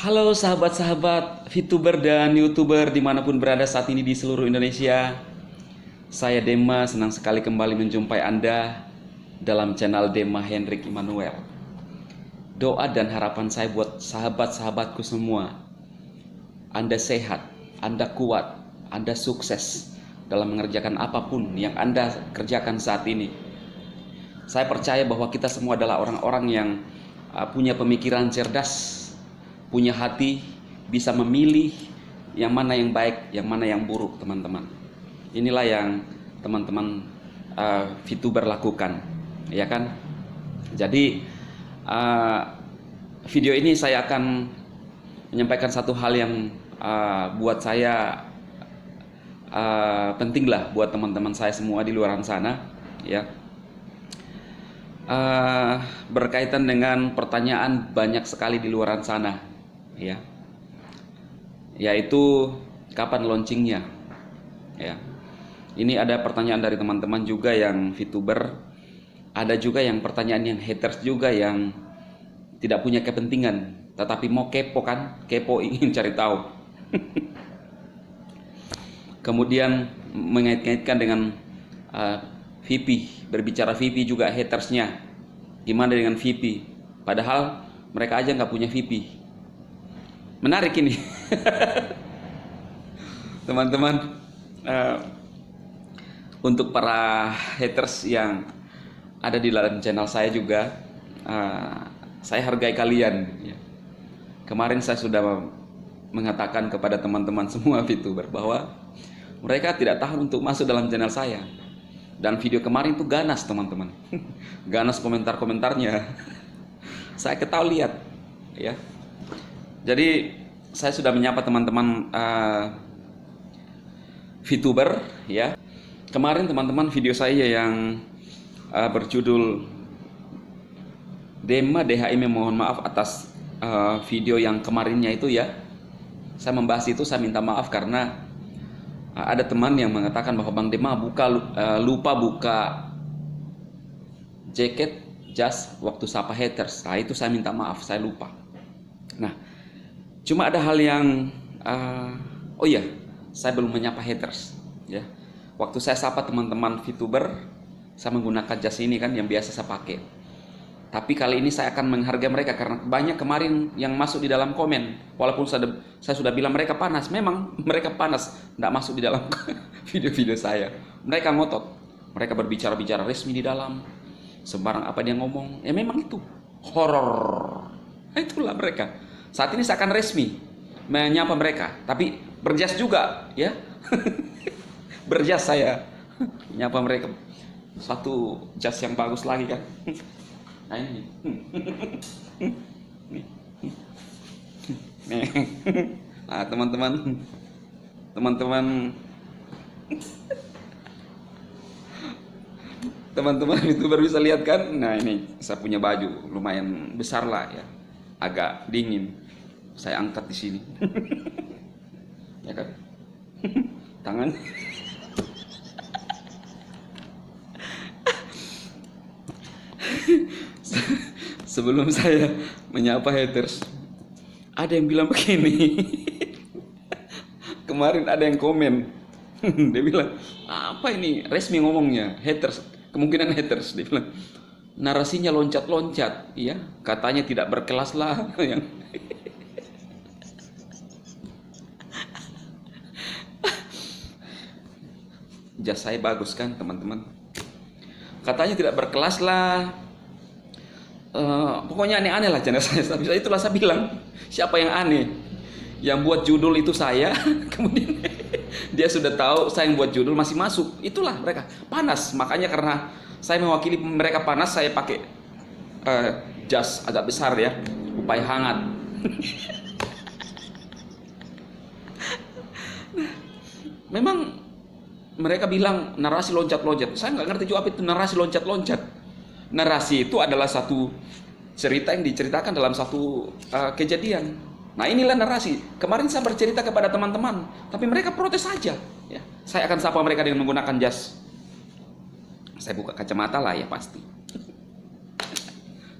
Halo sahabat-sahabat VTuber dan YouTuber dimanapun berada saat ini di seluruh Indonesia. Saya Dema, senang sekali kembali menjumpai Anda dalam channel Dema Hendrik Immanuel. Doa dan harapan saya buat sahabat-sahabatku semua, Anda sehat, Anda kuat, Anda sukses dalam mengerjakan apapun yang Anda kerjakan saat ini. Saya percaya bahwa kita semua adalah orang-orang yang punya pemikiran cerdas, punya hati, bisa memilih yang mana yang baik, yang mana yang buruk, teman-teman. Inilah yang teman-teman VTuber lakukan, ya kan? Jadi video ini saya akan menyampaikan satu hal yang buat saya penting lah buat teman-teman saya semua di luar sana, ya. Berkaitan dengan pertanyaan banyak sekali di luar sana, ya, yaitu kapan launchingnya, ya. Ini ada pertanyaan dari teman-teman juga yang VTuber, ada juga yang pertanyaan yang haters juga yang tidak punya kepentingan tetapi mau kepo kan, kepo ingin cari tahu. Kemudian mengait-ngaitkan dengan VP, berbicara VP juga hatersnya, gimana dengan VP, padahal mereka aja nggak punya VP. Menarik ini. Teman-teman, untuk para haters yang ada di dalam channel saya juga, saya hargai kalian, ya. Kemarin saya sudah mengatakan kepada teman-teman semua VTuber bahwa mereka tidak tahan untuk masuk dalam channel saya. Dan video kemarin itu ganas, teman-teman. Ganas komentar-komentarnya. Saya ketahui lihat, ya. Jadi saya sudah menyapa teman-teman VTuber, ya. Kemarin teman-teman video saya yang berjudul Dema DHI mohon maaf atas video yang kemarinnya itu, ya. Saya membahas itu, saya minta maaf karena ada teman yang mengatakan bahwa Bang Dema lupa buka jaket jas waktu sapa haters. Nah, itu saya minta maaf, saya lupa. Nah, cuma ada hal yang oh iya, saya belum menyapa haters, ya. Waktu saya sapa teman-teman VTuber, saya menggunakan jas ini kan yang biasa saya pakai. Tapi kali ini saya akan menghargai mereka karena banyak kemarin yang masuk di dalam komen. Walaupun saya sudah bilang mereka panas, memang mereka panas, tidak masuk di dalam video-video saya. Mereka ngotot, mereka berbicara-bicara resmi di dalam, sembarang apa dia ngomong, ya memang itu horor. Itulah mereka. Saat ini saya akan resmi menyapa mereka, tapi berjas juga, ya. Berjas saya menyapa mereka. Satu jas yang bagus lagi kan. Nah ini. Nah, teman-teman itu baru bisa lihat kan. Nah, ini saya punya baju lumayan besar lah, ya, agak dingin, saya angkat di sini. Ya kan, tangan. Sebelum saya menyapa haters, ada yang bilang begini. Kemarin ada yang komen. Dia bilang, apa ini resmi ngomongnya, haters, kemungkinan haters. Dia bilang, narasinya loncat-loncat, ya, katanya tidak berkelas lah. Yang jas saya bagus kan, teman-teman, katanya tidak berkelas lah. Pokoknya aneh-aneh lah channel saya. Itulah saya bilang, siapa yang aneh? Yang buat judul itu saya. Kemudian dia sudah tahu saya yang buat judul masih masuk. Itulah mereka panas. Makanya karena saya mewakili mereka panas, saya pakai jas agak besar, ya, supaya hangat. Memang mereka bilang narasi loncat-loncat. Saya nggak ngerti juga apa itu narasi loncat-loncat. Narasi itu adalah satu cerita yang diceritakan dalam satu kejadian. Nah, inilah narasi. Kemarin saya bercerita kepada teman-teman, tapi mereka protes saja, ya. Saya akan sapa mereka dengan menggunakan jas. Saya buka kacamata lah, ya, pasti.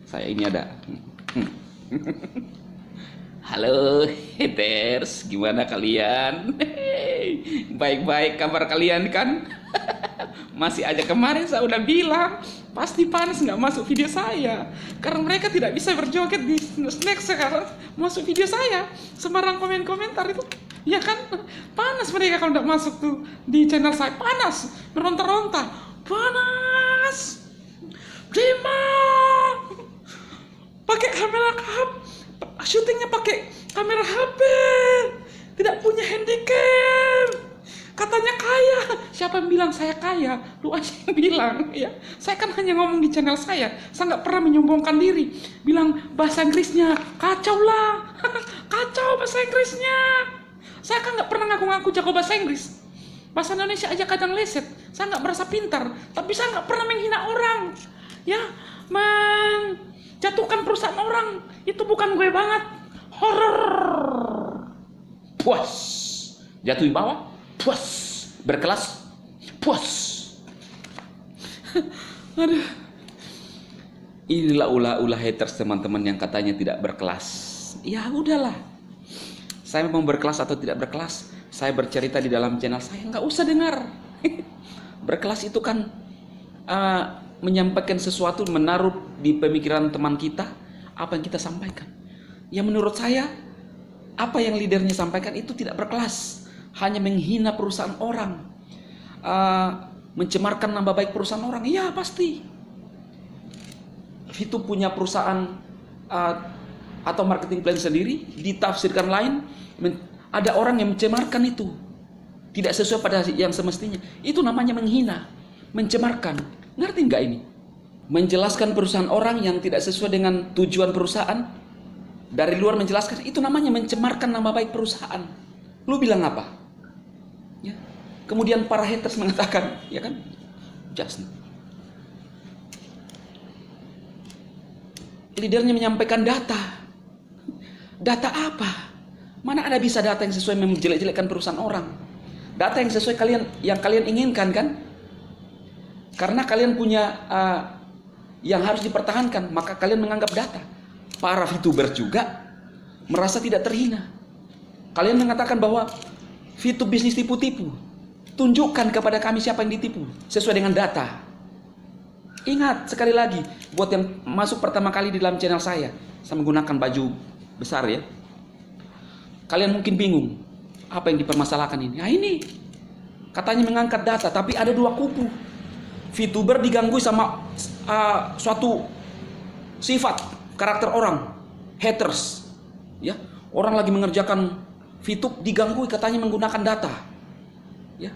Saya ini ada. Halo haters, gimana kalian? Baik-baik kabar kalian kan? Masih aja kemarin saya udah bilang pasti panas nggak masuk video saya, karena mereka tidak bisa berjoget di snack sekarang masuk video saya, sembarang komentar itu, ya kan? Panas mereka kalau nggak masuk tuh di channel saya, panas, meronta-ronta, panas. Dima pakai kamera syutingnya pakai kamera HP, tidak punya handycam, katanya kaya. Siapa yang bilang saya kaya? Lu aja yang bilang, ya. Saya kan hanya ngomong di channel saya nggak pernah menyombongkan diri. Bilang bahasa Inggrisnya kacau lah, kacau bahasa Inggrisnya. Saya kan nggak pernah ngaku-ngaku jago bahasa Inggris. Bahasa Indonesia aja kadang leset. Saya nggak merasa pintar, tapi saya nggak pernah menghina orang, ya, menjatuhkan perusahaan orang. Itu bukan gue banget. Horor. Puas. Jatuh di bawah. Puas. Berkelas. Puas. Aduh. Inilah ulah-ulah haters teman-teman yang katanya tidak berkelas. Ya udahlah. Saya memang berkelas atau tidak berkelas, saya bercerita di dalam channel saya, nggak usah dengar. Berkelas itu kan menyampaikan sesuatu, menaruh di pemikiran teman kita apa yang kita sampaikan. Ya menurut saya apa yang leadernya sampaikan itu tidak berkelas, hanya menghina perusahaan orang, mencemarkan nama baik perusahaan orang. Ya pasti itu punya perusahaan atau marketing plan sendiri, ditafsirkan lain. Ada orang yang mencemarkan itu tidak sesuai pada yang semestinya. Itu namanya menghina, mencemarkan. Ngerti nggak ini? Menjelaskan perusahaan orang yang tidak sesuai dengan tujuan perusahaan, dari luar menjelaskan, itu namanya mencemarkan nama baik perusahaan. Lu bilang apa? Ya. Kemudian para haters mengatakan, ya kan? Just leadernya menyampaikan data. Data apa? Mana ada bisa data yang sesuai menjelek-jelekkan perusahaan orang? Data yang sesuai yang kalian inginkan kan? Karena kalian punya yang harus dipertahankan, maka kalian menganggap data. Para VTuber juga merasa tidak terhina. Kalian mengatakan bahwa VTube bisnis tipu-tipu. Tunjukkan kepada kami siapa yang ditipu sesuai dengan data. Ingat sekali lagi, buat yang masuk pertama kali di dalam channel saya menggunakan baju besar ya. Kalian mungkin bingung, apa yang dipermasalahkan ini? Nah ini, katanya mengangkat data, tapi ada dua kubu. VTuber diganggu sama suatu sifat, karakter orang, haters. Ya, orang lagi mengerjakan VTube diganggu katanya menggunakan data. Ya,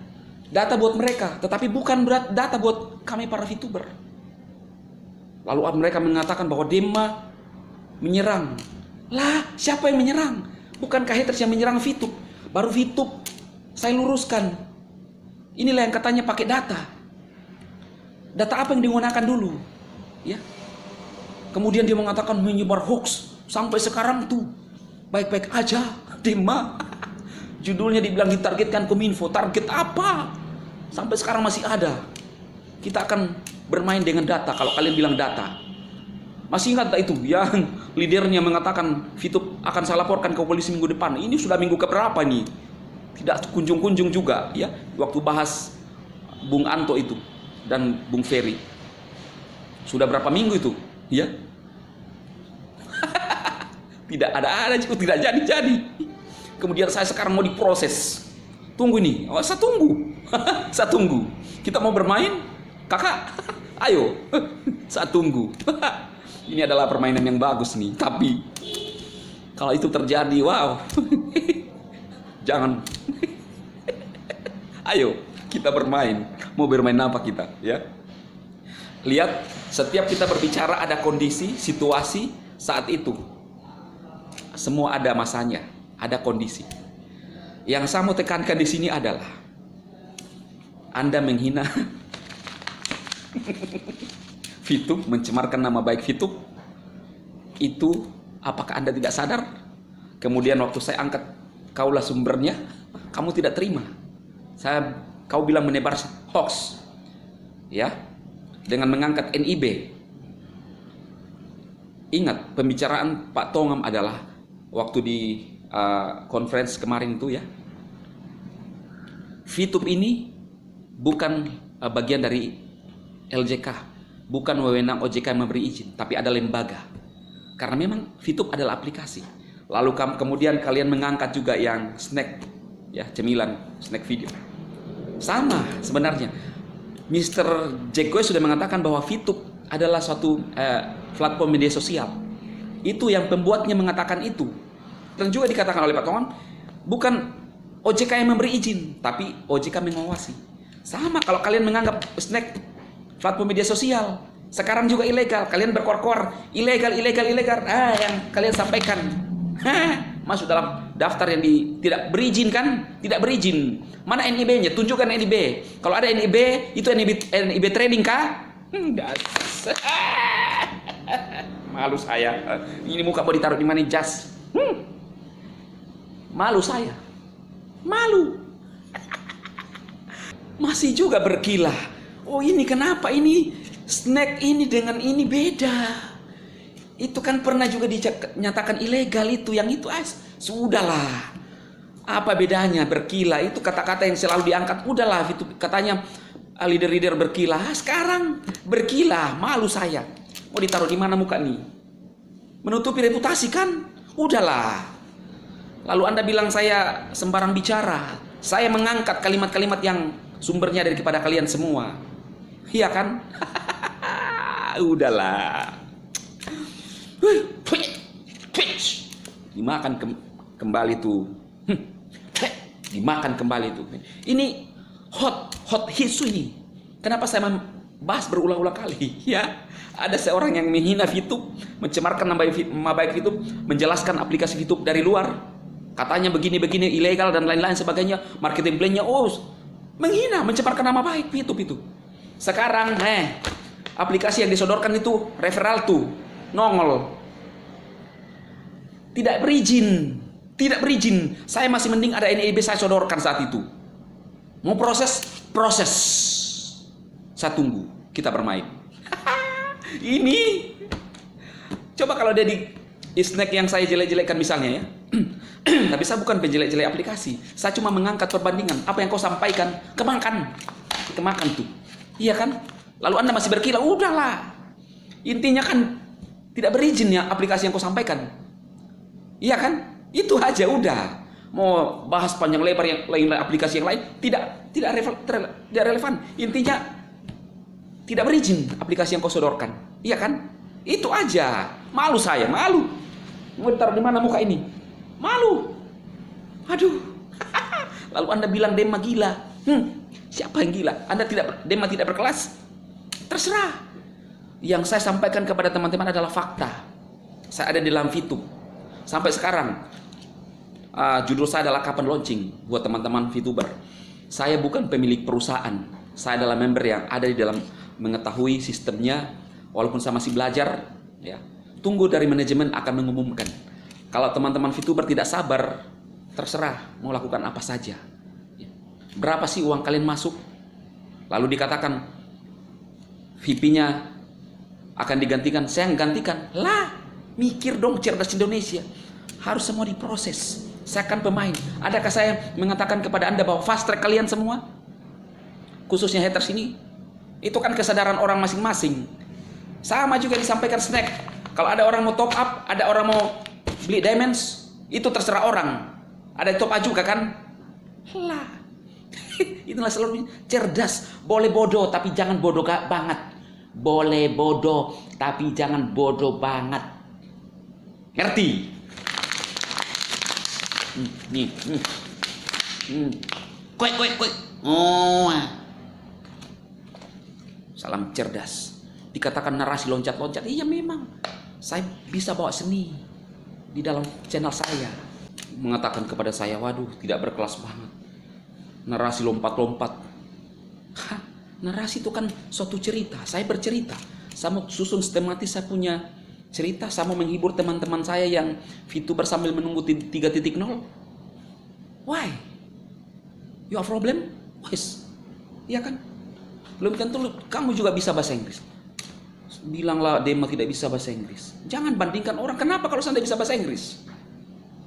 data buat mereka, tetapi bukan data buat kami para VTuber. Lalu mereka mengatakan bahwa Dema menyerang. Lah, siapa yang menyerang? Bukankah haters yang menyerang VTube? Baru VTube saya luruskan. Inilah yang katanya pakai data. Data apa yang digunakan dulu? Ya. Kemudian dia mengatakan menyebar hoax. Sampai sekarang tuh baik-baik aja. Dema. Judulnya dibilang ditargetkan Kominfo. Target apa? Sampai sekarang masih ada. Kita akan bermain dengan data kalau kalian bilang data. Masih ingat itu yang leadernya mengatakan VTube akan saya laporkan ke polisi minggu depan. Ini sudah minggu keberapa nih? Tidak kunjung-kunjung juga ya. Waktu bahas Bung Anto itu dan Bung Ferry. Sudah berapa minggu itu? Ya. Tidak ada juga, tidak jadi. Kemudian saya sekarang mau diproses. Tunggu nih. Oh, saya tunggu. Saya tunggu. Kita mau bermain? Kakak, ayo. Saya tunggu. Ini adalah permainan yang bagus nih, tapi kalau itu terjadi, wow. Jangan. Ayo, kita bermain. Mau bermain apa kita, ya? Lihat, setiap kita berbicara ada kondisi, situasi saat itu. Semua ada masanya, ada kondisi. Yang saya mau tekankan di sini adalah Anda menghina VTube, mencemarkan nama baik VTube, itu apakah Anda tidak sadar? Kemudian waktu saya angkat, kaulah sumbernya, kamu tidak terima. Kau bilang menebar hoax, ya, dengan mengangkat NIB. Ingat, pembicaraan Pak Tongam adalah waktu di conference kemarin itu ya, VTube ini bukan bagian dari LJK, bukan wewenang OJK yang memberi izin, tapi ada lembaga. Karena memang VTube adalah aplikasi. Lalu kemudian kalian mengangkat juga yang snack, ya, cemilan, snack video. Sama sebenarnya. Mr. Jack Goy sudah mengatakan bahwa VTube adalah suatu platform media sosial. Itu yang pembuatnya mengatakan itu. Dan juga dikatakan oleh Pak Tongan, bukan OJK yang memberi izin, tapi OJK mengawasi. Sama kalau kalian menganggap snack platform media sosial, sekarang juga ilegal, kalian berkor-kor, ilegal. Yang kalian sampaikan, masuk dalam daftar yang tidak berizin kan? Tidak berizin. Mana NIB-nya? Tunjukkan NIB. Kalau ada NIB, itu NIB trading kah? Malu saya. Ini muka mau ditaruh di mana jas? Malu saya. Malu. Masih juga berkilah. Oh, ini kenapa ini snack ini dengan ini beda? Itu kan pernah juga dinyatakan ilegal itu, yang itu sudahlah. Apa bedanya berkilah? Itu kata-kata yang selalu diangkat. Udahlah, itu katanya leader-leader berkilah. Sekarang berkilah, malu saya. Mau ditaruh di mana muka nih? Menutupi reputasi kan? Udahlah. Lalu Anda bilang saya sembarang bicara. Saya mengangkat kalimat-kalimat yang sumbernya dari kepada kalian semua. Iya kan? Udahlah. Dimakan kembali tuh. Dimakan kembali tuh. Ini hot isu ini. Kenapa saya membahas berulang-ulang kali? Ya, ada seorang yang menghina VTube, mencemarkan nama baik VTube, menjelaskan aplikasi VTube dari luar. Katanya begini-begini ilegal dan lain-lain sebagainya. Marketing plan-nya menghina, mencemarkan nama baik VTube itu. Sekarang aplikasi yang disodorkan itu referral tuh nongol. Tidak berizin. Saya masih mending ada NIB saya sodorkan saat itu. Mau proses. Saya tunggu, kita bermain. Ini coba kalau ada di snack yang saya jelek-jelekkan misalnya ya. Tapi saya bukan penjelek-jelek aplikasi. Saya cuma mengangkat perbandingan. Apa yang kau sampaikan, kemakan tuh. Iya kan? Lalu Anda masih berkilah, udahlah. Intinya kan tidak berizin ya aplikasi yang kau sampaikan. Iya kan? Itu aja udah. Mau bahas panjang lebar yang lain aplikasi yang lain tidak relevan. Intinya tidak berizin aplikasi yang kau sodorkan. Iya kan? Itu aja. Malu saya, malu. Mau taruh di mana muka ini? Malu. Aduh. Lalu Anda bilang Dema gila. Siapa yang gila? Dema tidak berkelas? Terserah. Yang saya sampaikan kepada teman-teman adalah fakta. Saya ada di dalam VTube. Sampai sekarang judul saya adalah kapan launching buat teman-teman VTuber. Saya bukan pemilik perusahaan. Saya adalah member yang ada di dalam mengetahui sistemnya. Walaupun saya masih belajar, ya. Tunggu dari manajemen akan mengumumkan. Kalau teman-teman VTuber tidak sabar, terserah mau lakukan apa saja. Berapa sih uang kalian masuk? Lalu dikatakan VP-nya akan digantikan. Saya gantikan. Lah, mikir dong cerdas Indonesia. Harus semua diproses. Saya akan pemain. Adakah saya mengatakan kepada Anda bahwa fast track kalian semua? Khususnya haters ini. Itu kan kesadaran orang masing-masing. Sama juga disampaikan snack. Kalau ada orang mau top up, ada orang mau beli diamonds, itu terserah orang. Ada top up juga kan? Lah. Itulah selalu cerdas. Boleh bodoh tapi jangan bodoh banget. Boleh bodoh tapi jangan bodoh banget. Ngerti? Nih. Koi. Oh. Salam cerdas. Dikatakan narasi loncat-loncat. Iya memang. Saya bisa bawa seni di dalam channel saya. Mengatakan kepada saya, waduh tidak berkelas banget. Narasi lompat-lompat. Narasi itu kan suatu cerita. Saya bercerita. Saya mau susun sistematis, saya punya cerita. Saya mau menghibur teman-teman saya yang VTuber sambil menunggu 3.0. Why? You have problem? Wes. Iya kan? Belum tentu kamu juga bisa bahasa Inggris. Bilanglah Dema tidak bisa bahasa Inggris. Jangan bandingkan orang. Kenapa kalau saya tidak bisa bahasa Inggris?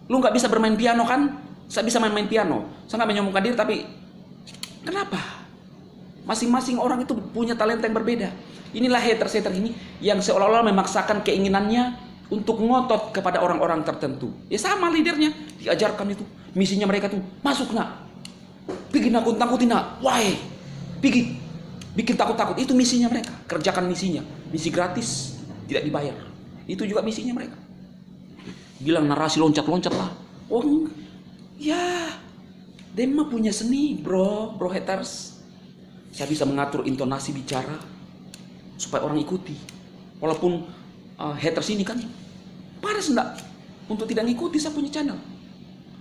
Lu nggak bisa bermain piano kan? Saya bisa main piano. Saya nggak menyombongkan diri, tapi kenapa? Masing-masing orang itu punya talenta yang berbeda. Inilah haters ini yang seolah-olah memaksakan keinginannya untuk ngotot kepada orang-orang tertentu. Ya sama leadernya, diajarkan itu. Misinya mereka tuh, masuk nak. Bikin takut-takutin nak. Why? Bikin takut-takut. Itu misinya mereka. Kerjakan misinya. Misi gratis, tidak dibayar. Itu juga misinya mereka. Bilang narasi loncat-loncat lah. Oh, ya. Dema punya seni, bro haters. Saya bisa mengatur intonasi bicara supaya orang ikuti. Walaupun haters ini kan panas enggak untuk tidak ngikuti saya punya channel.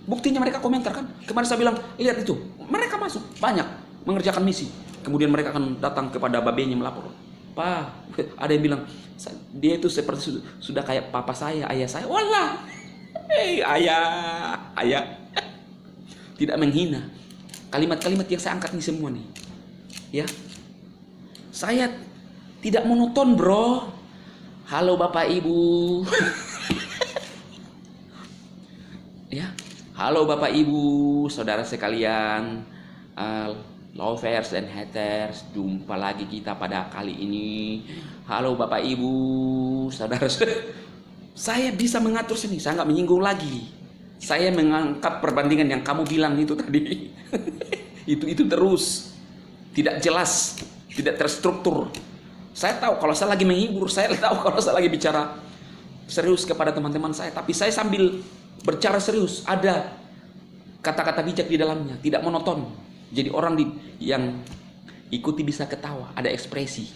Buktinya mereka komentar kan. Kemarin saya bilang, lihat itu, mereka masuk banyak mengerjakan misi. Kemudian mereka akan datang kepada babenya melapor. Pak, ada yang bilang dia itu seperti sudah kayak papa saya, ayah saya. Walah, ayah. Tidak menghina. Kalimat-kalimat yang saya angkat nih semua nih. Ya, saya tidak monoton, bro. Halo Bapak Ibu. Ya, halo Bapak Ibu, saudara sekalian, lovers dan haters, jumpa lagi kita pada kali ini. Halo Bapak Ibu, saudara. Saya bisa mengatur sini, saya nggak menyinggung lagi. Saya mengangkat perbandingan yang kamu bilang itu tadi. itu terus tidak jelas, tidak terstruktur. Saya tahu kalau saya lagi menghibur, saya tahu kalau saya lagi bicara serius kepada teman-teman saya, tapi saya sambil berbicara serius, ada kata-kata bijak di dalamnya, tidak monoton. Jadi orang yang ikuti bisa ketawa, ada ekspresi.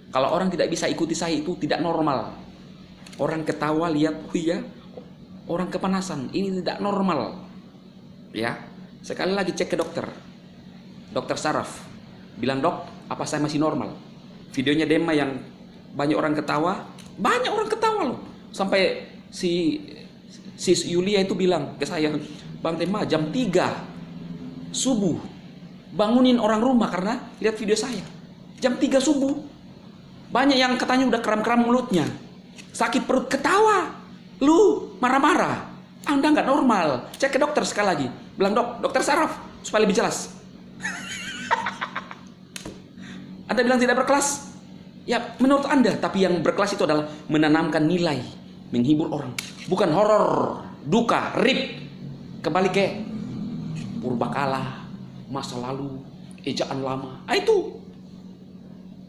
Kalau orang tidak bisa ikuti saya itu tidak normal. Orang ketawa lihat, oh iya, orang kepanasan, ini tidak normal. Ya, sekali lagi cek ke dokter. Dokter saraf bilang, dok, apa saya masih normal? Videonya Dema yang banyak orang ketawa loh. Sampai si Yulia itu bilang ke saya, Bang Dema jam 3 subuh bangunin orang rumah karena lihat video saya. Jam 3 subuh. Banyak yang katanya udah kram-kram mulutnya. Sakit perut ketawa. Lu marah-marah. Anda nggak normal. Cek ke dokter sekali lagi. Bilang, dokter saraf supaya lebih jelas. Anda bilang tidak berkelas? Ya, menurut Anda. Tapi yang berkelas itu adalah menanamkan nilai, menghibur orang. Bukan horor, duka, rip. Kembali ke purbakala, masa lalu, ejaan lama. Itu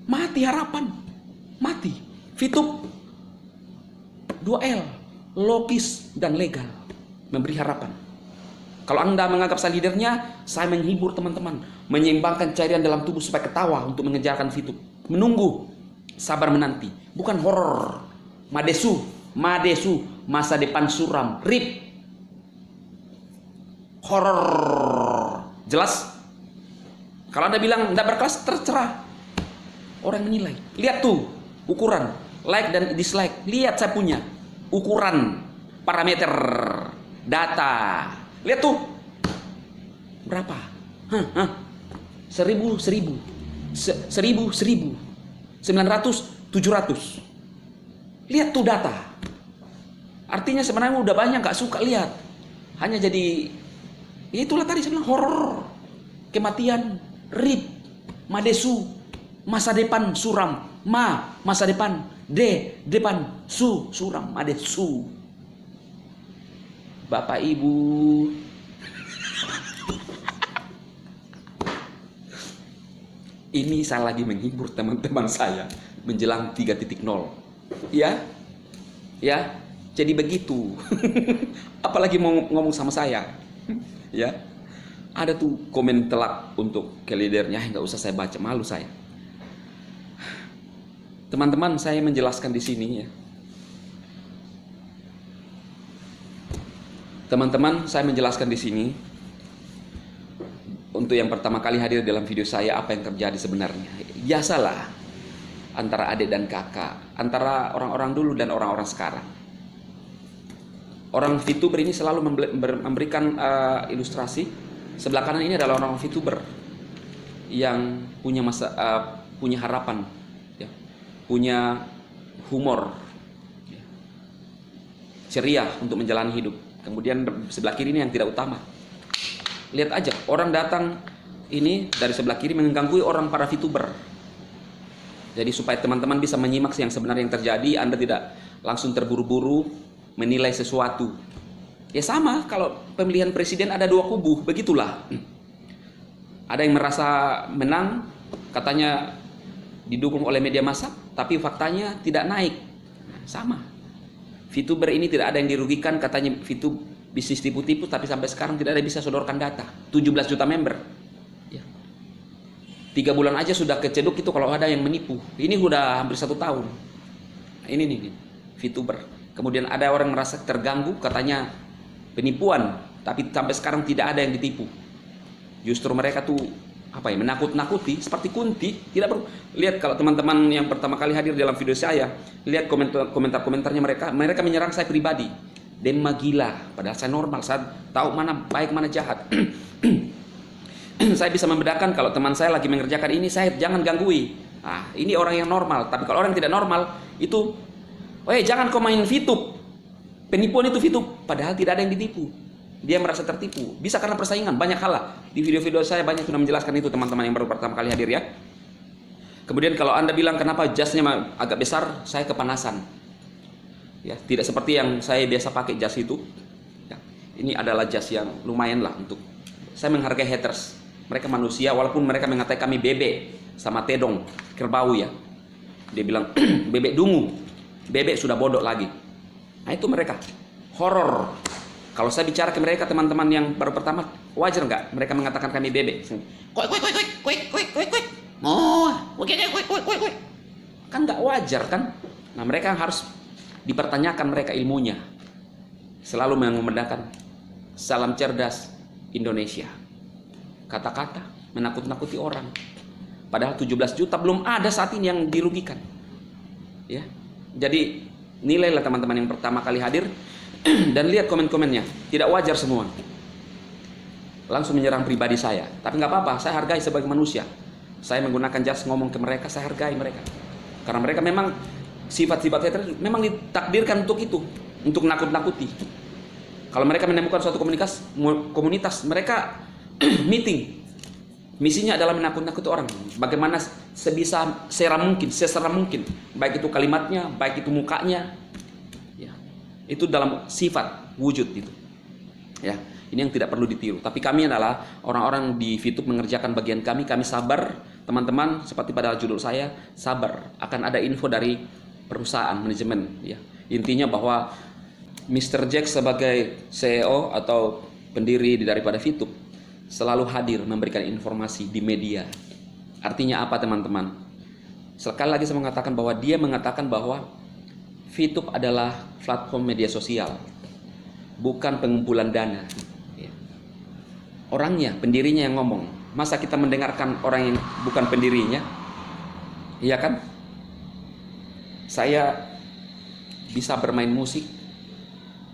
mati harapan. Mati. Fitup 2L, logis dan legal. Memberi harapan. Kalau Anda menganggap saya leadernya, saya menghibur teman-teman, menyeimbangkan cairan dalam tubuh supaya ketawa untuk mengejarkan Fitup. Menunggu, sabar menanti, bukan horor. Madesu, masa depan suram, rip. Horor. Jelas? Kalau Anda bilang tidak berkelas, terserah. Orang menilai. Lihat tuh, ukuran, like dan dislike. Lihat saya punya ukuran, parameter, data. Lihat tuh. Berapa? 1000, 900, 700. Lihat tuh data. Artinya sebenarnya udah banyak gak suka lihat. Hanya jadi, itulah tadi saya bilang horor. Kematian, rip, madesu, masa depan suram, masa depan, depan, suram, madesu. Bapak Ibu, ini saya lagi menghibur teman-teman saya menjelang 3.0. Ya, jadi begitu. Apalagi mau ngomong sama saya. Ya, ada tuh komen telak untuk ke leadernya, nggak usah saya baca, malu saya. Teman-teman, saya menjelaskan di sini ya. Teman-teman, saya menjelaskan di sini untuk yang pertama kali hadir dalam video saya apa yang terjadi sebenarnya. Biasalah antara adik dan kakak, antara orang-orang dulu dan orang-orang sekarang. Orang VTuber ini selalu memberikan ilustrasi. Sebelah kanan ini adalah orang VTuber yang punya punya harapan, ya, punya humor, ya, ceria untuk menjalani hidup. kemudian sebelah kiri ini yang tidak utama. Lihat aja, orang datang ini dari sebelah kiri mengganggu orang para VTuber. Jadi supaya teman-teman bisa menyimak yang sebenarnya yang terjadi, Anda tidak langsung terburu-buru menilai sesuatu. Ya sama, kalau pemilihan presiden ada dua kubu, begitulah. Ada yang merasa menang, katanya didukung oleh media massa, tapi faktanya tidak naik. Sama. VTuber ini tidak ada yang dirugikan, katanya VTuber bisnis tipu-tipu, tapi sampai sekarang tidak ada yang bisa sodorkan data. 17 juta member. Ya. 3 bulan aja sudah keceduk itu kalau ada yang menipu. Ini sudah hampir 1 tahun. Ini nih, VTuber. Kemudian ada orang merasa terganggu, katanya penipuan, tapi sampai sekarang tidak ada yang ditipu. Justru mereka tuh apa ya, menakut-nakuti seperti Kunti. Tidak perlu lihat, kalau teman-teman yang pertama kali hadir dalam video saya, lihat komentar-komentarnya mereka menyerang saya pribadi. Dema gila, padahal saya normal, saya tahu mana baik mana jahat. Saya bisa membedakan kalau teman saya lagi mengerjakan ini, saya jangan ganggui. Ah, ini orang yang normal. Tapi kalau orang yang tidak normal itu, jangan kau main VTube. Penipuan itu VTube, padahal tidak ada yang ditipu. Dia merasa tertipu. Bisa karena persaingan, banyak hal lah. Di video-video saya banyak sudah menjelaskan itu, teman-teman yang baru pertama kali hadir ya. Kemudian kalau Anda bilang kenapa jasnya agak besar, saya kepanasan. Ya, tidak seperti yang saya biasa pakai jas itu. Ya, ini adalah jas yang lumayan lah untuk. Saya menghargai haters. Mereka manusia, walaupun mereka mengatakan kami bebek sama tedong, kerbau ya. Dia bilang bebek dungu, bebek sudah bodoh lagi. Nah itu mereka horor. Kalau saya bicara ke mereka, teman-teman yang baru pertama, wajar nggak mereka mengatakan kami bebek? Kan nggak wajar kan? Nah mereka harus dipertanyakan mereka ilmunya. Selalu mengumandangkan salam cerdas Indonesia. Kata-kata menakut-nakuti orang. Padahal 17 juta belum ada saat ini yang dirugikan. Ya. Jadi nilailah teman-teman yang pertama kali hadir dan lihat komen-komennya. Tidak wajar semua. Langsung menyerang pribadi saya. Tapi nggak apa-apa, saya hargai sebagai manusia. Saya menggunakan jas ngomong ke mereka, saya hargai mereka. Karena mereka memang sifat-sifat haters memang ditakdirkan untuk itu, untuk nakut-nakuti. Kalau mereka menemukan suatu komunitas, mereka meeting. Misinya adalah menakut-nakuti orang. Bagaimana sesera mungkin, baik itu kalimatnya, baik itu mukanya. Ya. Itu dalam sifat wujud itu. Ya, ini yang tidak perlu ditiru. Tapi kami adalah orang-orang di VTube mengerjakan bagian kami sabar, teman-teman, seperti pada judul saya, sabar. Akan ada info dari perusahaan manajemen ya. Intinya bahwa Mr. Jack sebagai CEO atau pendiri daripada VTube selalu hadir memberikan informasi di media. Artinya apa teman-teman? Sekali lagi saya mengatakan bahwa dia mengatakan bahwa VTube adalah platform media sosial, bukan pengumpulan dana ya. Orangnya, pendirinya yang ngomong. Masa kita mendengarkan orang yang bukan pendirinya? Iya kan? Saya bisa bermain musik,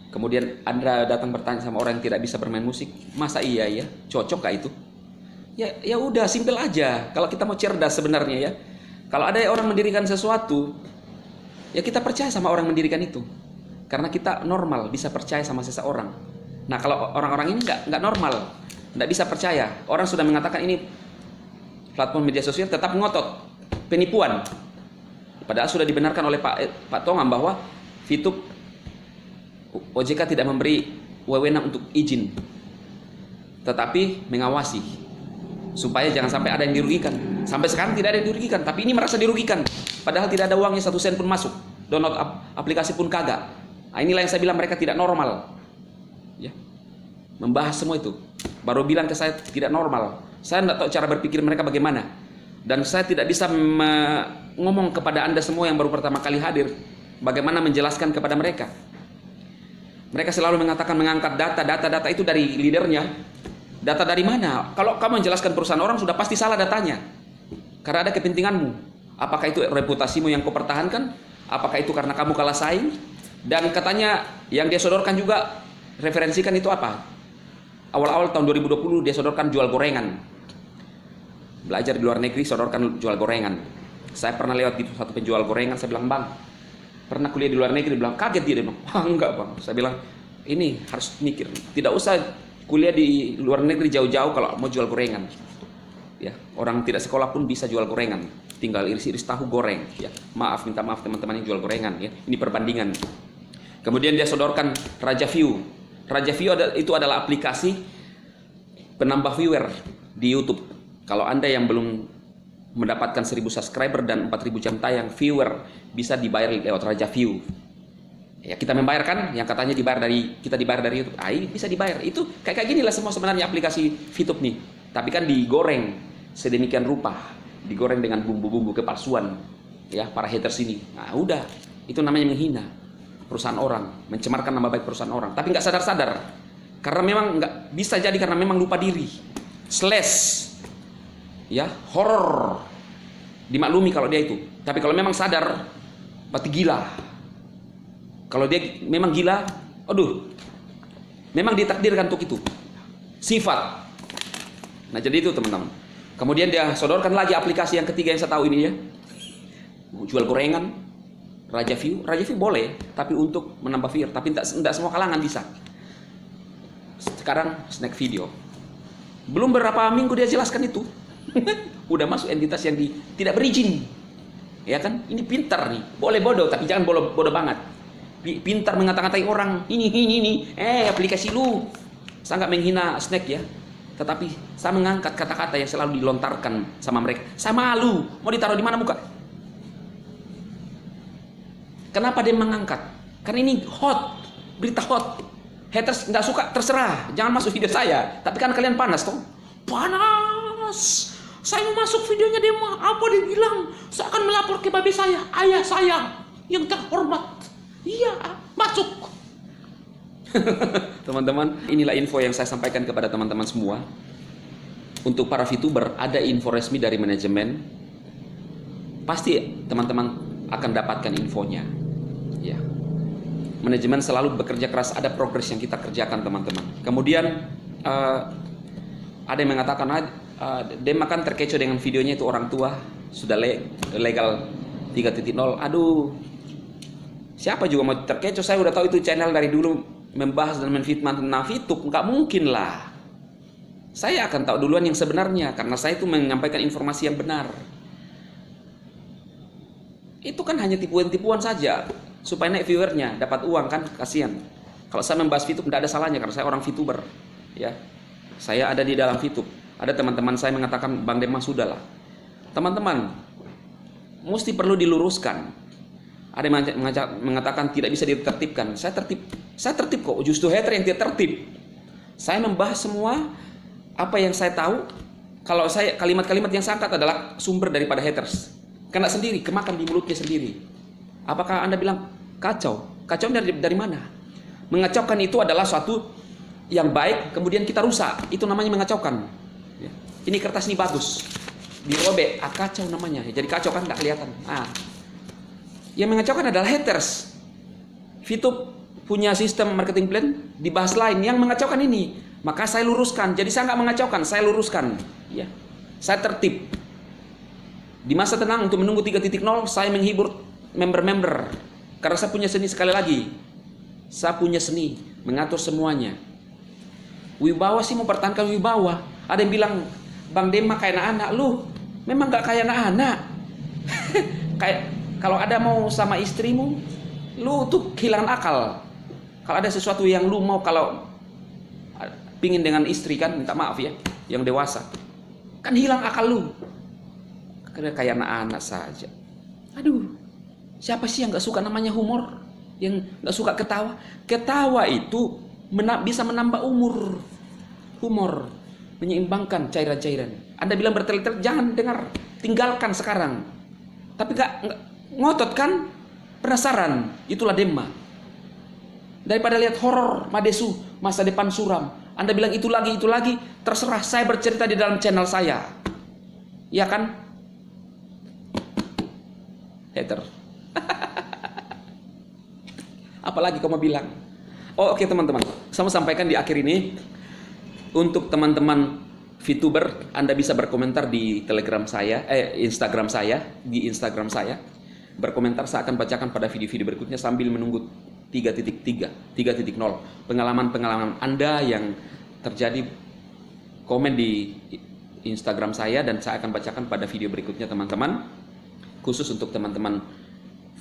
kemudian Anda datang bertanya sama orang yang tidak bisa bermain musik, masa iya ya? Cocok gak itu? Ya udah, simpel aja. Kalau kita mau cerdas sebenarnya ya. Kalau ada orang mendirikan sesuatu, ya kita percaya sama orang mendirikan itu. Karena kita normal, bisa percaya sama seseorang. Nah kalau orang-orang ini nggak normal, nggak bisa percaya. Orang sudah mengatakan ini platform media sosial, tetap ngotot. Penipuan. Padahal sudah dibenarkan oleh Pak Tongam bahwa VTube OJK tidak memberi wewenang untuk izin, tetapi mengawasi supaya jangan sampai ada yang dirugikan. Sampai sekarang tidak ada yang dirugikan, tapi ini merasa dirugikan. Padahal tidak ada uangnya 1 sen pun masuk, download aplikasi pun kagak. Nah, inilah yang saya bilang mereka tidak normal. Ya, membahas semua itu, baru bilang ke saya tidak normal. Saya tidak tahu cara berpikir mereka bagaimana, dan saya tidak bisa ngomong kepada Anda semua yang baru pertama kali hadir, bagaimana menjelaskan kepada mereka. Mereka selalu mengatakan mengangkat data itu dari leadernya. Data dari mana? Kalau kamu menjelaskan perusahaan orang sudah pasti salah datanya. Karena ada kepentinganmu. Apakah itu reputasimu yang kau pertahankan? Apakah itu karena kamu kalah saing? Dan katanya yang dia sodorkan juga referensikan itu apa? Awal-awal tahun 2020 dia sodorkan jual gorengan. Belajar di luar negeri sodorkan jual gorengan. Saya pernah lewat di satu penjual gorengan, saya bilang, "Bang, pernah kuliah di luar negeri?" Dia bilang, kaget dia bilang, "Ah, enggak bang." Saya bilang, ini harus mikir. Tidak usah kuliah di luar negeri jauh-jauh kalau mau jual gorengan. Ya, orang tidak sekolah pun bisa jual gorengan. Tinggal iris-iris tahu goreng. Ya, minta maaf teman-teman yang jual gorengan. Ya, ini perbandingan. Kemudian dia sodorkan Raja View. Raja View itu adalah aplikasi penambah viewer di YouTube. Kalau Anda yang belum mendapatkan 1000 subscriber dan 4000 jam tayang, viewer bisa dibayar lewat Raja View. Ya, kita membayarkan yang katanya kita dibayar dari YouTube. Ini bisa dibayar. Itu kayak gini lah semua sebenarnya aplikasi VTube nih. Tapi kan digoreng sedemikian rupa, digoreng dengan bumbu-bumbu kepalsuan. Ya, para haters ini. Nah, udah, itu namanya menghina perusahaan orang, mencemarkan nama baik perusahaan orang. Tapi nggak sadar-sadar. Karena memang nggak bisa jadi karena memang lupa diri. Slash, ya, horor. Dimaklumi kalau dia itu. Tapi kalau memang sadar, berarti gila. Kalau dia memang gila, aduh, memang ditakdirkan untuk itu. Sifat. Nah, jadi itu teman-teman. Kemudian dia sodorkan lagi aplikasi yang ketiga yang saya tahu ini ya. Jual gorengan, Raja View. Raja View boleh, tapi untuk menambah viewer. Tapi tidak semua kalangan bisa. Sekarang snack video. Belum berapa minggu dia jelaskan itu. Udah masuk entitas yang tidak berizin. Ya kan? Ini pintar nih. Boleh bodoh, tapi jangan bodoh banget. Pintar mengata-ngatai orang. Ini. Aplikasi lu. Saya nggak menghina snack ya. Tetapi saya mengangkat kata-kata yang selalu dilontarkan sama mereka. Saya malu. Mau ditaruh di mana muka? Kenapa dia mengangkat? Karena ini hot. Berita hot. Haters nggak suka, terserah. Jangan masuk video saya. Tapi kan kalian panas toh? Panas. Saya mau masuk videonya dia mah. Apa dia bilang? Saya akan melapor ke babe saya. Ayah saya yang terhormat. Iya, masuk. Teman-teman, inilah info yang saya sampaikan kepada teman-teman semua. Untuk para VTuber, ada info resmi dari manajemen. Pasti teman-teman akan dapatkan infonya. Ya. Manajemen selalu bekerja keras, ada progres yang kita kerjakan teman-teman. Kemudian ada yang mengatakan dia makan terkecoh dengan videonya itu orang tua sudah legal 3.0. Aduh, siapa juga mau terkecoh? Saya udah tahu itu channel dari dulu membahas dan menfitnah tentang VTube. Nggak mungkin lah. Saya akan tahu duluan yang sebenarnya karena saya itu menyampaikan informasi yang benar. Itu kan hanya tipuan-tipuan saja supaya naik viewernya, dapat uang kan, kasihan. Kalau saya membahas VTube tidak ada salahnya karena saya orang VTuber. Ya, saya ada di dalam VTube. Ada teman-teman saya mengatakan, Bang Demas sudahlah. Teman-teman, mesti perlu diluruskan. Ada yang mengatakan tidak bisa ditertibkan. Saya tertib kok. Justru hater yang tidak tertib. Saya membahas semua apa yang saya tahu. Kalau saya kalimat-kalimat yang saya angkat adalah sumber daripada haters. Kena sendiri, kemakan di mulutnya sendiri. Apakah Anda bilang kacau? Kacau dari mana? Mengacaukan itu adalah suatu yang baik, kemudian kita rusak. Itu namanya mengacaukan. Ini kertas ini bagus. Dirobek, kacau namanya. Jadi kacau kan nggak kelihatan. Yang mengacaukan adalah haters. VTube punya sistem marketing plan, dibahas lain yang mengacaukan ini. Maka saya luruskan. Jadi saya nggak mengacaukan, saya luruskan. Ya, saya tertib. Di masa tenang untuk menunggu 3.0, saya menghibur member-member. Karena saya punya seni sekali lagi. Saya punya seni mengatur semuanya. Wibawa sih mau pertahankan wibawa. Ada yang bilang, Bang Dema kayak anak-anak. Lu memang nggak kayak anak-anak. Kayak kalau ada mau sama istrimu, lu tuh kehilangan akal. Kalau ada sesuatu yang lu mau, kalau pingin dengan istri kan, minta maaf ya, yang dewasa, kan hilang akal lu. Karena kayak anak-anak saja. Aduh, siapa sih yang nggak suka namanya humor? Yang nggak suka ketawa? Ketawa itu bisa menambah umur. Humor menyeimbangkan cairan-cairan. Anda bilang bertele-tele, jangan dengar, tinggalkan sekarang. Tapi nggak ngotot kan, penasaran, itulah Dema. Daripada lihat horor Madesu, masa depan suram, Anda bilang itu lagi, terserah, saya bercerita di dalam channel saya. Iya kan? Hater. Apalagi kamu bilang. Oke teman-teman, saya mau sampaikan di akhir ini, untuk teman-teman VTuber, Anda bisa berkomentar di Instagram saya, berkomentar. Saya akan bacakan pada video-video berikutnya sambil menunggu 3.0. Pengalaman-pengalaman Anda yang terjadi, komen di Instagram saya dan saya akan bacakan pada video berikutnya teman-teman. Khusus untuk teman-teman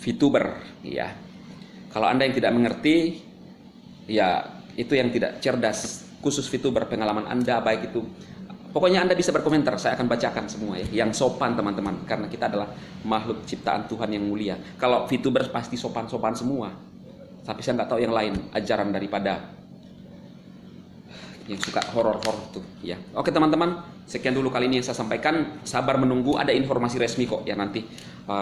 VTuber ya. Kalau Anda yang tidak mengerti, ya itu yang tidak cerdas. Khusus VTuber, pengalaman Anda baik itu, pokoknya Anda bisa berkomentar, saya akan bacakan semua ya. Yang sopan teman-teman, karena kita adalah makhluk ciptaan Tuhan yang mulia. Kalau VTuber pasti sopan-sopan semua. Tapi saya nggak tahu yang lain, ajaran daripada yang suka horor-horor tuh ya. Oke teman-teman, sekian dulu kali ini yang saya sampaikan. Sabar menunggu, ada informasi resmi kok ya nanti.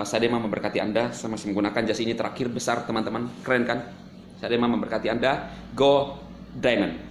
Saya Dema memberkati Anda. Saya masih menggunakan jas ini terakhir besar teman-teman, keren kan? Saya Dema memberkati Anda. Go Diamond.